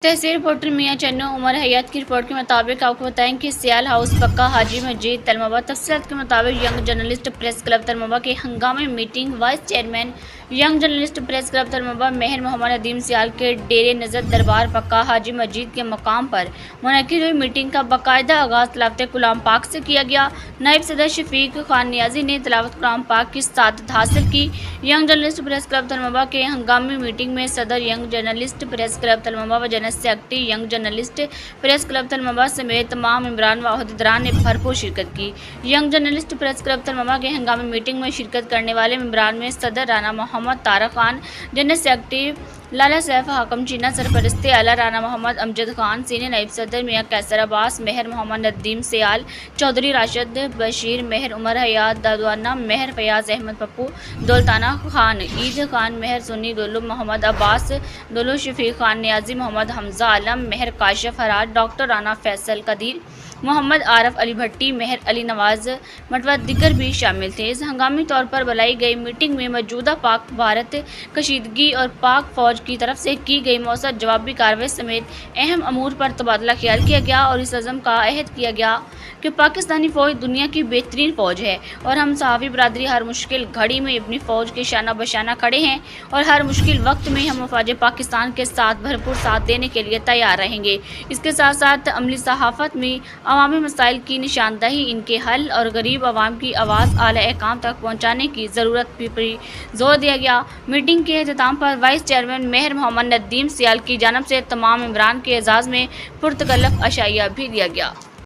तहसील reporter मियां चन्नू उमर हयात की report के मुताबिक आपको बताएं कि सियाल हाउस पक्का हाजी मस्जिद तलमबा। तफसीलात के मुताबिक young journalist press club Tulamba की हंगामी meeting vice chairman young journalist press club Tulamba Mehar Mohammad Nadeem Sial के डेरे नजर दरबार पक्का हाजी मस्जिद के मकाम पर मुनक्किद हुई मीटिंग का बाकायदा आगाज तलावत कलाम पाक से किया गया। नायब सदर शफीक खान नियाजी ने तलावत कलाम पाक की सआदत हासिल की। Young journalist press club Tulamba के हंगामी मीटिंग में सदर young journalist press club Tulamba व general secretary young journalist press club Tulamba समेत तमाम इमरान व अहदेदारान ने भरपूर शिरकत की। Young journalist press club Tulamba के हंगामी मीटिंग में शिरकत करने वाले इमरान में सदर राना मोहम्मद तारक खान, जनरल सेक्रेटरी लाला सैफ हाकम चीना, सरपरस्त आला राना मोहम्मद अमजद खान, सीनियर नायब सदर मियां कैसर अब्बास, मेहर मोहम्मद नदीम सियाल, चौधरी राशिद बशीर, मेहर उमर हयात दादवाना, मेहर फयाज अहमद पप्पू, दौलताना खान, ईद खान, मेहर सुन्नी, दोलू मोहम्मद अब्बास, दोलू शफीक खान नियाजी, मोहम्मद हमजा आलम, मेहर काशिफ हराज, डॉक्टर राना फैसल कदीर, मोहम्मद आरफ अली भट्टी, मेहर अली नवाज मटवा दिगर भी शामिल थे। इस हंगामी तौर पर बुलाई गई मीटिंग में मौजूदा पाक भारत कशीदगी और पाक फौज की तरफ से की गई मौसर जवाबी कार्रवाई समेत अहम अमूर पर तबादला ख्याल किया गया और इस अज़म का अहद किया गया कि पाकिस्तानी फ़ौज दुनिया की बेहतरीन फ़ौज है और हम सहाफ़ी बरादरी हर मुश्किल घड़ी में अपनी फ़ौज के शाना बशाना खड़े हैं और हर मुश्किल वक्त में हम मफाज पाकिस्तान के साथ भरपूर साथ देने के लिए तैयार रहेंगे। इसके साथ साथ अमली सहाफ़त में अवामी मसाइल की निशानदही, इनके हल और गरीब अवाम की आवाज़ आला अहकाम तक पहुँचाने की ज़रूरत पर जोर दिया गया। मीटिंग के अख्ताम पर वाइस चेयरमैन मेहर मोहम्मद नदीम सियाल की जानब से तमाम इमरान के एजाज़ में पुरतकल्लफ अशाइया भी दिया गया।